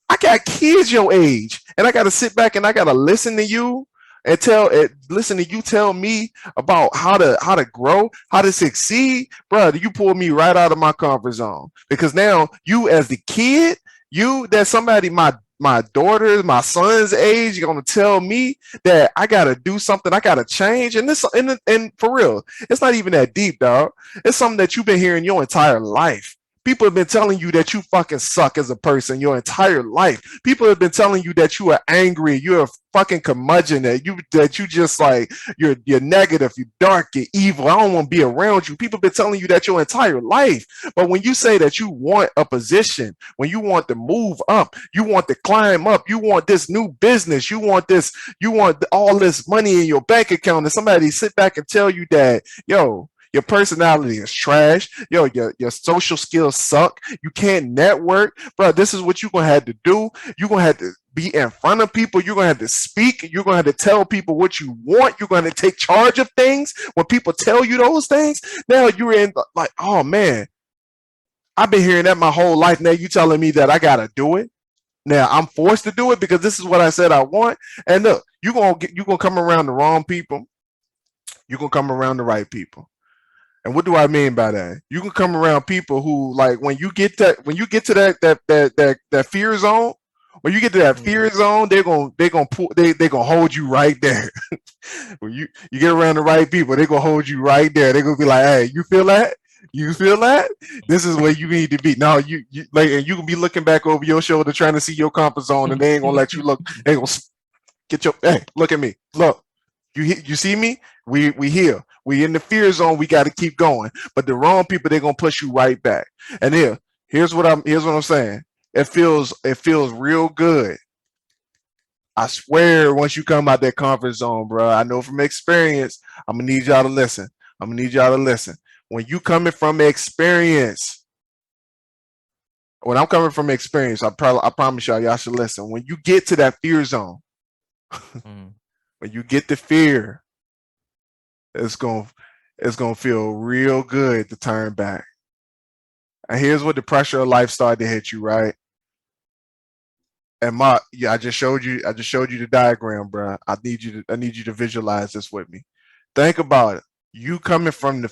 I got kids your age, and I gotta sit back and I gotta listen to you and listen to you tell me about how to grow, how to succeed, brother. You pulled me right out of my comfort zone because now you as the kid, that somebody my daughter, my son's age, you're gonna tell me that I gotta do something, I gotta change, and for real, it's not even that deep, dog. It's something that you've been hearing your entire life. People have been telling you that you fucking suck as a person your entire life. People have been telling you that you are angry, you're a fucking curmudgeon, that you just like you're negative, you're dark, you're evil. I don't want to be around you. People have been telling you that your entire life. But when you say that you want a position, when you want to move up, you want to climb up, you want this new business, you want all this money in your bank account, and somebody sit back and tell you that, yo, your personality is trash. Yo, your social skills suck. You can't network. Bro, this is what you're going to have to do. You're going to have to be in front of people. You're going to have to speak. You're going to have to tell people what you want. You're going to take charge of things. When people tell you those things, now you're in like, oh, man, I've been hearing that my whole life. Now you telling me that I got to do it. Now I'm forced to do it because this is what I said I want. And look, you're going to come around the wrong people. You're going to come around the right people. And what do I mean by that? You can come around people who, like, when you get to that fear zone, when you get to that fear zone, they're gonna hold you right there. When you get around the right people, they're gonna hold you right there. They're gonna be like, hey, you feel that? You feel that? This is where you need to be. No, you like, and you can be looking back over your shoulder trying to see your comfort zone, and they ain't gonna let you look. They gonna get your, hey, look at me. Look. You see me? We here. We in the fear zone. We got to keep going. But the wrong people, they're gonna push you right back. And here's what I'm saying. It feels real good. I swear, once you come out that comfort zone, bro, I know from experience. I'm gonna need y'all to listen. When you coming from experience, when I'm coming from experience, I promise y'all should listen. When you get to that fear zone. When you get the fear, it's gonna feel real good to turn back. And here's what the pressure of life started to hit you, right? And I just showed you the diagram, bro. I need you to visualize this with me. Think about it. You coming from the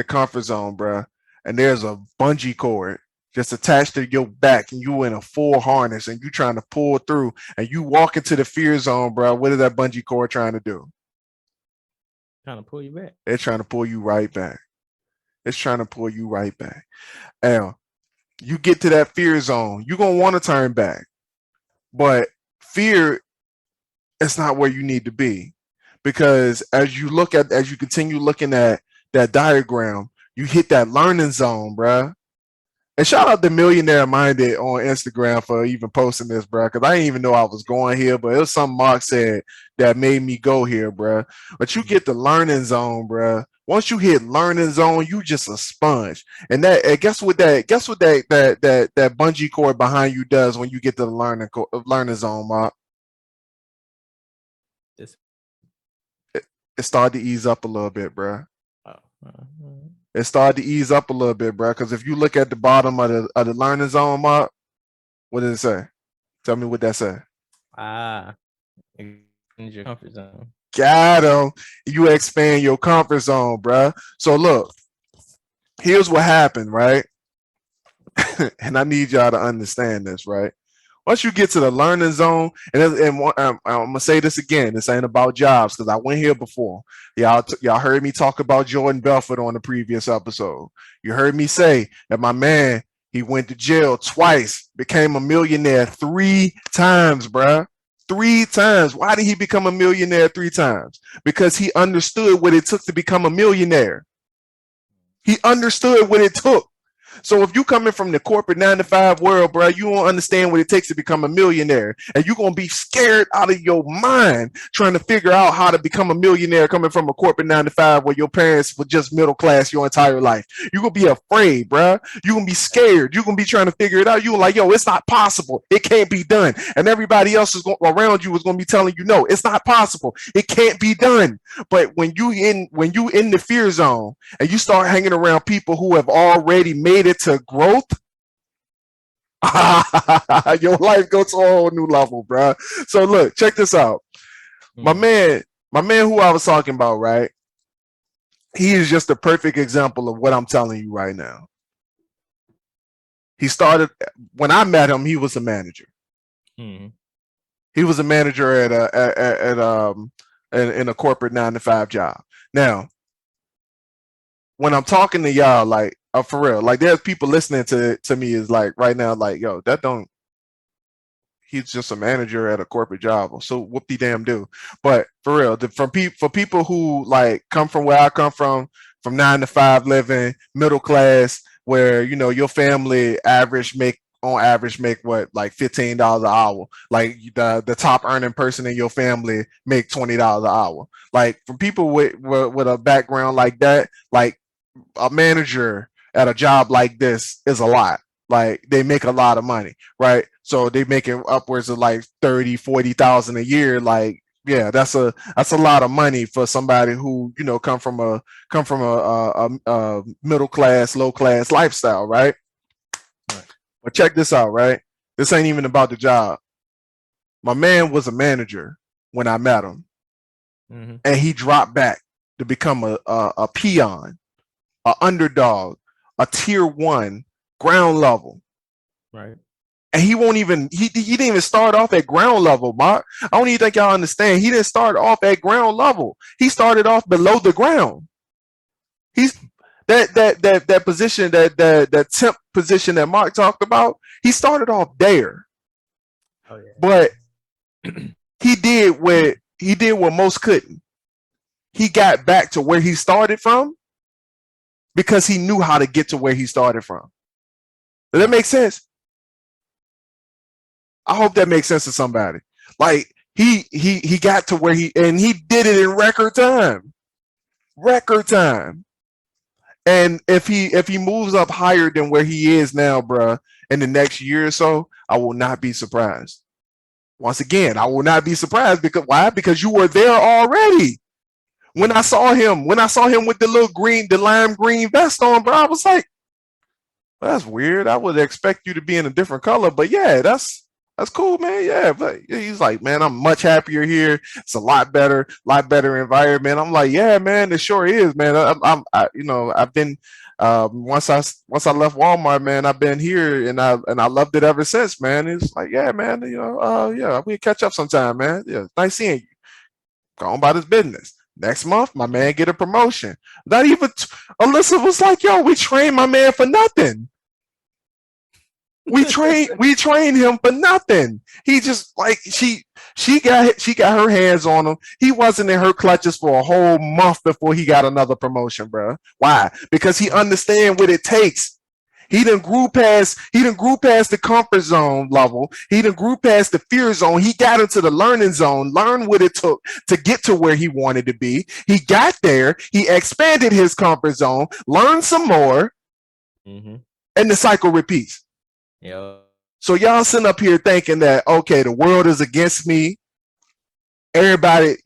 comfort zone, bro, and there's a bungee cord just attached to your back, and you in a full harness, and you trying to pull through, and you walk into the fear zone, bro. What is that bungee cord trying to do? Trying to pull you back. It's trying to pull you right back. And you get to that fear zone, you're gonna want to turn back, but fear is not where you need to be, because as you continue looking at that diagram, you hit that learning zone, bro. And shout out to Millionaire Minded on Instagram for even posting this, bro, because I didn't even know I was going here, but it was something Mark said that made me go here, bro. But you get the learning zone, bro. Once you hit learning zone, you just a sponge. And guess what that bungee cord behind you does when you get to the learning zone, Mark? It started to ease up a little bit, bro. It started to ease up a little bit, bro. Because if you look at the bottom of the learning zone, Mark, what did it say? Tell me what that said. Your comfort zone. Got him. You expand your comfort zone, bro. So look, here's what happened, right? And I need y'all to understand this, right? Once you get to the learning zone, and I'm gonna say this again, this ain't about jobs, because I went here before. Y'all heard me talk about Jordan Belfort on the previous episode. You heard me say that my man, he went to jail twice, became a millionaire 3 times, bruh. 3 times. Why did he become a millionaire 3 times? Because he understood what it took to become a millionaire. He understood what it took. So if you coming from the corporate 9 to 5 world, bro, you don't understand what it takes to become a millionaire, and you're gonna be scared out of your mind trying to figure out how to become a millionaire coming from a corporate 9 to 5 where your parents were just middle class your entire life. You're gonna be afraid, bro. You're gonna be scared. You're gonna be trying to figure it out. You're like, yo, it's not possible. It can't be done. And everybody else around you is gonna be telling you, no, it's not possible. It can't be done. But when you in the fear zone and you start hanging around people who have already made it to growth, your life goes to a whole new level, bro. So look, check this out. My Mm. man, my man who I was talking about, right? He is just a perfect example of what I'm telling you right now. He started when I met him, he was a manager. Mm. He was a manager in a corporate 9 to 5 job. Now, when I'm talking to y'all, like for real, like there's people listening to me is like right now, like, yo, that don't he's just a manager at a corporate job. So whoop de damn do. But for real, for people who like come from where I come from 9 to 5 living, middle class, where your family on average make what, like $15 an hour. Like the top earning person in your family make $20 an hour. Like for people with a background like that, like a manager at a job like this is a lot. Like they make a lot of money, right? So they make it upwards of like 30,000 to 40,000 a year. Like, yeah, that's a lot of money for somebody who come from a middle class, low class lifestyle, right? Right. But check this out, right? This ain't even about the job. My man was a manager when I met him, Mm-hmm. and he dropped back to become a peon, a underdog, a tier one, ground level. Right. And he won't even he didn't even start off at ground level, Mark. I don't even think y'all understand. He didn't start off at ground level. He started off below the ground. He's that position, that temp position that Mark talked about. He started off there, Oh yeah. but he did what most couldn't. He got back to where he started from because he knew how to get to where he started from. Does that make sense? I hope that makes sense to somebody. Like he got to where he did it in record time. Record time. And if he moves up higher than where he is now, bruh, in the next year or so, I will not be surprised. Once again, I will not be surprised because why? Because you were there already. When I saw him with the lime green vest on, bro, I was like, that's weird. I would expect you to be in a different color, but yeah, that's cool, man. Yeah, but he's like, man, I'm much happier here. It's a lot better environment. I'm like, yeah, man, it sure is, man. I've been once I left Walmart, man, I've been here and I loved it ever since, man. It's like, yeah, man, yeah, we catch up sometime, man. Yeah, nice seeing you. Go on about his business. Next month, my man get a promotion. Not even Alyssa was like, yo, we trained my man for nothing. We trained him for nothing. He just like she got her hands on him. He wasn't in her clutches for a whole month before he got another promotion, bro. Why? Because he understand what it takes. He done grew past the comfort zone level. He done grew past the fear zone. He got into the learning zone, learned what it took to get to where he wanted to be. He got there, he expanded his comfort zone, learned some more, Mm-hmm. and the cycle repeats. Yeah. So y'all sitting up here thinking that, okay, the world is against me. Everybody,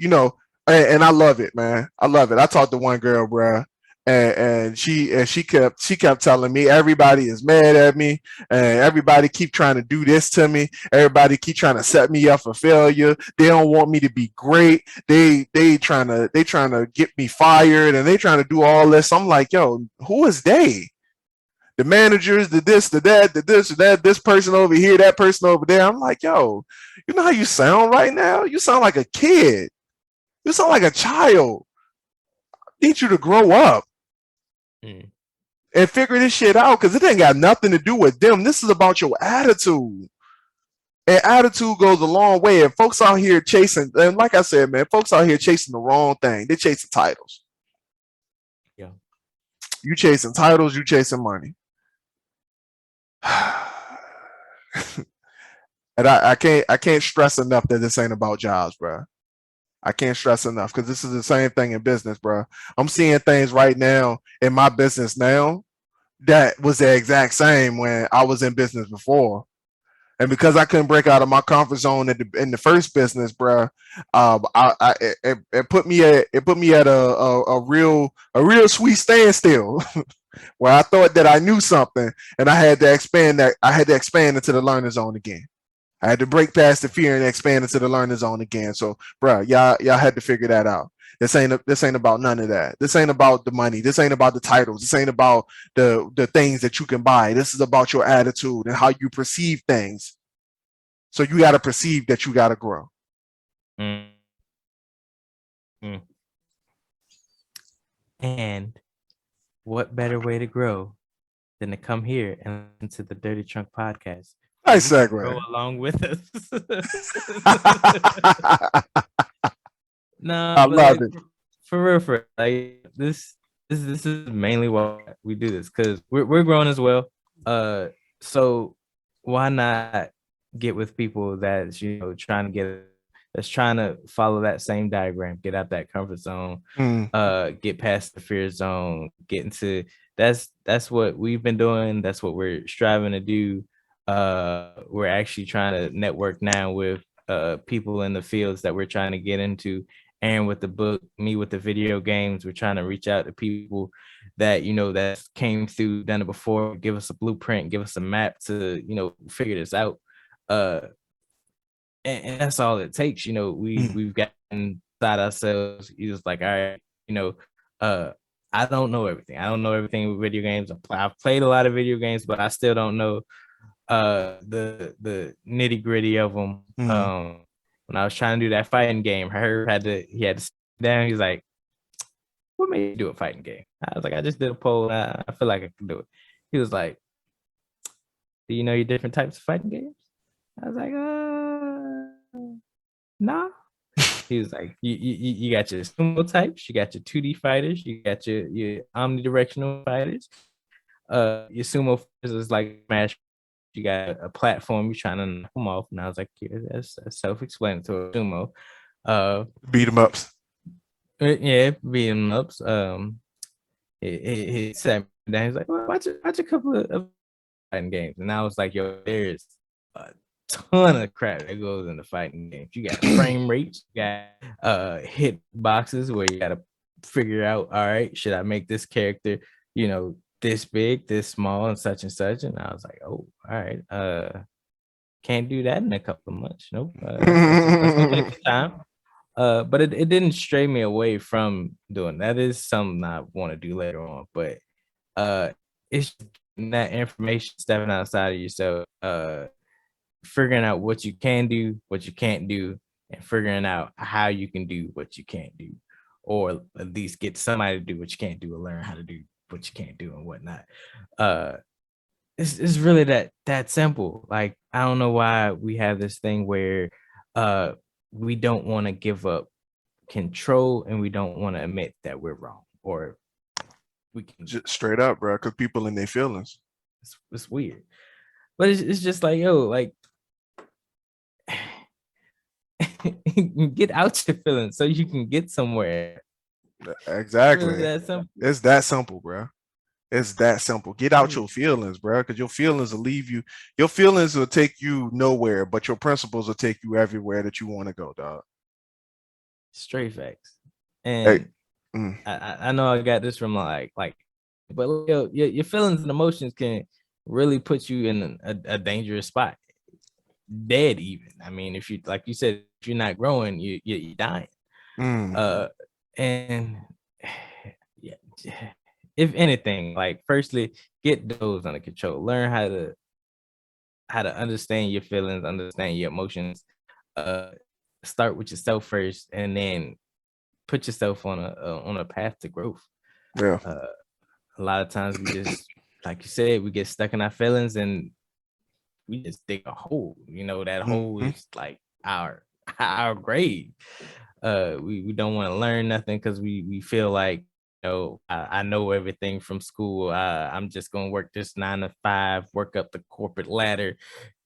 and I love it, man. I love it. I talked to one girl, bro, and she kept telling me everybody is mad at me, and everybody keep trying to do this to me. Everybody keep trying to set me up for failure. They don't want me to be great. They trying to get me fired, and they trying to do all this. I'm like, yo, who is they? The managers, the this, the that, the this, the that, this person over here, that person over there. I'm like, yo, you know how you sound right now? You sound like a kid. You sound like a child. I need you to grow up Mm. and figure this shit out because it ain't got nothing to do with them. This is about your attitude. And attitude goes a long way. And folks out here chasing, and like I said, man, folks out here chasing the wrong thing. They're chasing titles. Yeah. You chasing titles, you chasing money. And I can't stress enough that this ain't about jobs, bro. I can't stress enough because this is the same thing in business, bro. I'm seeing things right now in my business now that was the exact same when I was in business before. And because I couldn't break out of my comfort zone in the first business, bro, it put me at a real sweet standstill where I thought that I knew something, and I had to expand into the learning zone again. I had to break past the fear and expand into the learning zone again. So, bro, y'all had to figure that out. This ain't about none of that. This ain't about the money. This ain't about the titles. This ain't about the things that you can buy. This is about your attitude and how you perceive things. So you got to perceive that you got to grow. Mm. Mm. And what better way to grow than to come here and listen to the Dirty Trunk podcast? Nice You can segue. grow along with us. No, I but love like it. for real, like this is mainly why we do this, because we're growing as well. So why not get with people that's trying to that's trying to follow that same diagram, get out that comfort zone, Mm, get past the fear zone, get into that's what we've been doing. That's what we're striving to do. We're actually trying to network now with people in the fields that we're trying to get into. And with the book, me with the video games, we're trying to reach out to people that that came through, done it before, give us a blueprint, give us a map to figure this out. Uh, and that's all it takes. We've gotten inside ourselves. You just like, all right, uh, I don't know everything. I don't know everything with video games. I've played a lot of video games, but I still don't know the nitty gritty of them. mm. When I was trying to do that fighting game, Herb he had to sit down. He's like, "What made you do a fighting game?" I was like, "I just did a poll. I feel like I can do it." He was like, "Do you know your different types of fighting games?" I was like, nah." He was like, you got your sumo types, you got your 2D fighters, you got your omnidirectional fighters. Your sumo fighters is like Smash. You got a platform, you're trying to knock them off. And I was like, yeah, that's self-explanatory. Sumo. Beat 'em ups. Yeah, beat 'em ups. He sat me down. He's like, well, watch a couple of fighting games. And I was like, yo, there's a ton of crap that goes into fighting games. You got frame rates, you got hit boxes where you gotta figure out, all right, should I make this character, this big, this small, and such and such. And I was like, oh, all right, can't do that in a couple of months. Nope. That's gonna take some time. But it didn't stray me away from doing that. Is something I want to do later on, but it's that information, stepping outside of yourself, figuring out what you can do, what you can't do, and figuring out how you can do what you can't do, or at least get somebody to do what you can't do, or learn how to do what you can't do and whatnot. Uh, it's really that simple. Like, I don't know why we have this thing where we don't want to give up control, and we don't want to admit that we're wrong, or we can. Just straight up, bro, because people in their feelings. It's weird, but it's just like, yo, like get out your feelings so you can get somewhere. Exactly. Really that simple. It's that simple, bro. It's that simple. Get out Yeah. your feelings, bro, because your feelings will leave you. Your feelings will take you nowhere, but your principles will take you everywhere that you want to go, dog. Straight facts. Hey, And I know I got this from but yo, your feelings and emotions can really put you in a dangerous spot, dead even. I mean, if you, like you said, if you're not growing, you're dying. mm, And yeah, if anything, like, firstly, get those under control. Learn how to understand your feelings, understand your emotions. Uh, Start with yourself first, and then put yourself on a path to growth. yeah. Uh, a lot of times we just, like you said, we get stuck in our feelings, and we just dig a hole. That hole Mm-hmm. is like our grave. We don't want to learn nothing because we feel like I know everything from school. I'm just gonna work this 9 to 5, work up the corporate ladder.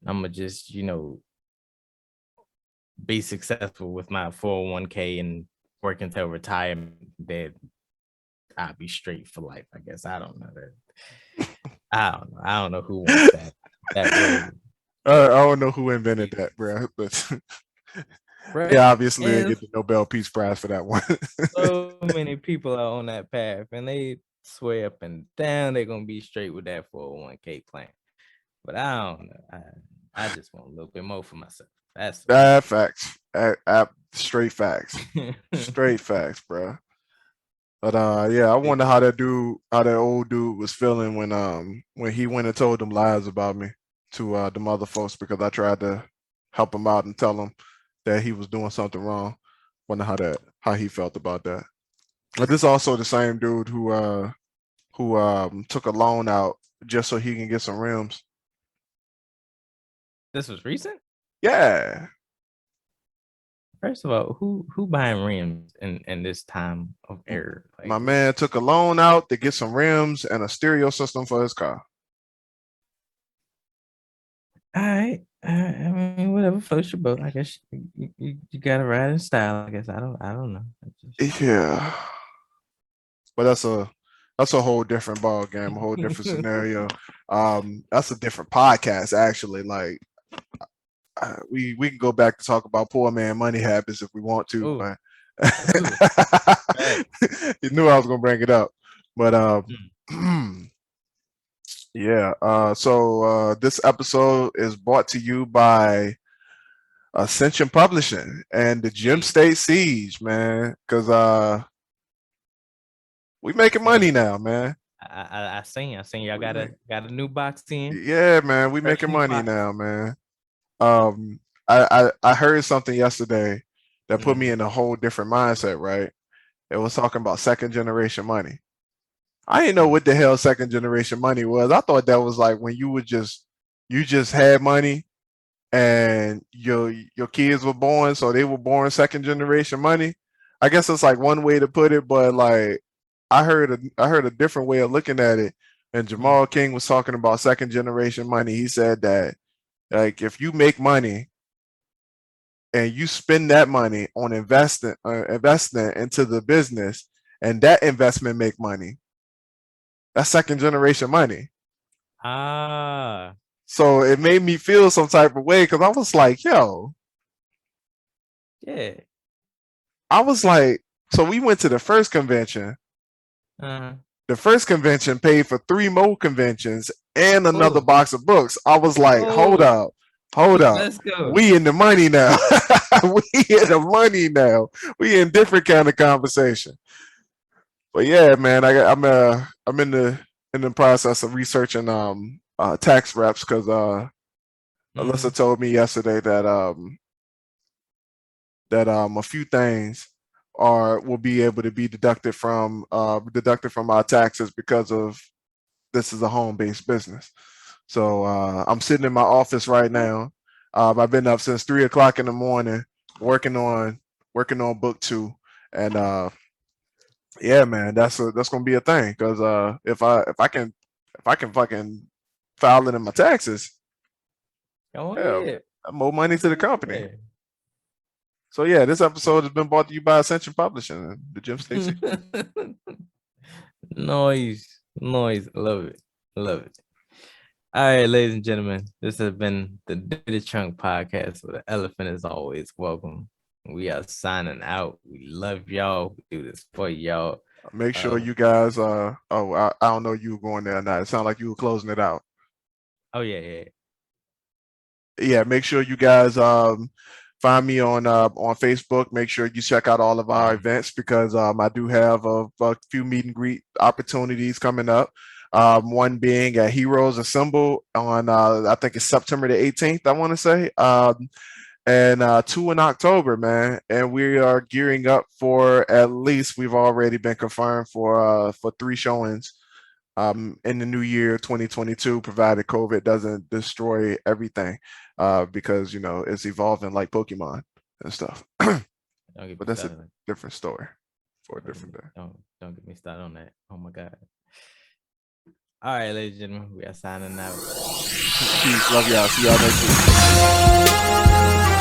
I'm gonna just, be successful with my 401k and work until retirement. That I'll be straight for life. I guess I don't know that. I don't know. I don't know who wants that road. I don't know who invented that, bro, but they Right? obviously didn't And get the Nobel Peace Prize for that one. so many people are on that path, and they swear up and down they're gonna be straight with that 401k plan. But I don't know. I just want a little bit more for myself. That's Facts. Straight facts. Straight facts, bro. But yeah, I wonder how that old dude was feeling when he went and told them lies about me to the other folks because I tried to help him out and tell him that he was doing something wrong. Wonder how he felt about that. But this also the same dude who took a loan out just so he can get some rims. this was recent. Yeah. First of all, who buying rims in this time of error? My Like, man took a loan out to get some rims and a stereo system for his car. all right, I mean, whatever floats your boat. I guess you gotta ride in style. I guess I don't know. Yeah. But that's a whole different ball game, a whole different scenario. That's a different podcast actually. Like we can go back to talk about poor man money habits if we want to, Oh, but absolutely. Right. you knew I was gonna bring it up. But Mm. yeah. So this episode is brought to you by Ascension Publishing and the Gem Hey, State Siege, man. Cause we I making seen money now, man. I seen y'all We make got a new box in, Yeah, man, we fresh making new money box. now, man. Um, I heard something yesterday that put me Mm. in a whole different mindset, right? It was talking about second generation money. I didn't know Mm. what the hell second generation money was. I thought that was like when you just had money and your kids were born, so they were born second generation money. I guess it's like one way to put it, but like I heard a different way of looking at it. And Mm. Jamal King was talking about second generation money. He said that like if you make money and you spend that money on investing into the business, and that investment make money, that's second generation money. Ah, So it made me feel some type of way because I was like, yo, yeah. I was like, so we went to the first convention. Uh, The first convention paid for 3 more conventions and another oh, box of books. I was like, oh, hold up. let's go. We in the money now. We in the money now. We in different kind of conversation. But yeah, man, I'm in the process of researching tax reps because Alyssa Mm. told me yesterday that a few things are will be able to be deducted from our taxes because of this is a home based business. So I'm sitting in my office right now. I've been up since 3 o'clock in the morning working on book 2, and yeah, man, that's gonna be a thing because if I can fucking file it in my taxes, Go yeah, ahead. more money to the company. Yeah. So yeah, this episode has been brought to you by Ascension Publishing and the Jim Stacy. Noise. Love it. Love it. All right, ladies and gentlemen, this has been the Dirty Trunk Podcast where the elephant is always welcome. We are signing out. We love y'all. We do this for y'all. Make sure Um, you guys I don't know you were going there or not. It sounded like you were closing it out. oh yeah. Yeah, make sure you guys find me on Facebook. Make sure you check out all of our Mhm. events because I do have a few meet and greet opportunities coming up. One being at Heroes Assemble on I think it's September the 18th, I want to say. And 2 in October, man. And we are gearing up for at least we've already been confirmed for 3 showings in the new year 2022, provided COVID doesn't destroy everything, because you know it's evolving like Pokemon and stuff. Don't get But me that's a started. different story. for a different day. Don't get me started on that. Oh my God. All right, ladies and gentlemen, we are signing out. Peace. Love y'all. See y'all next week.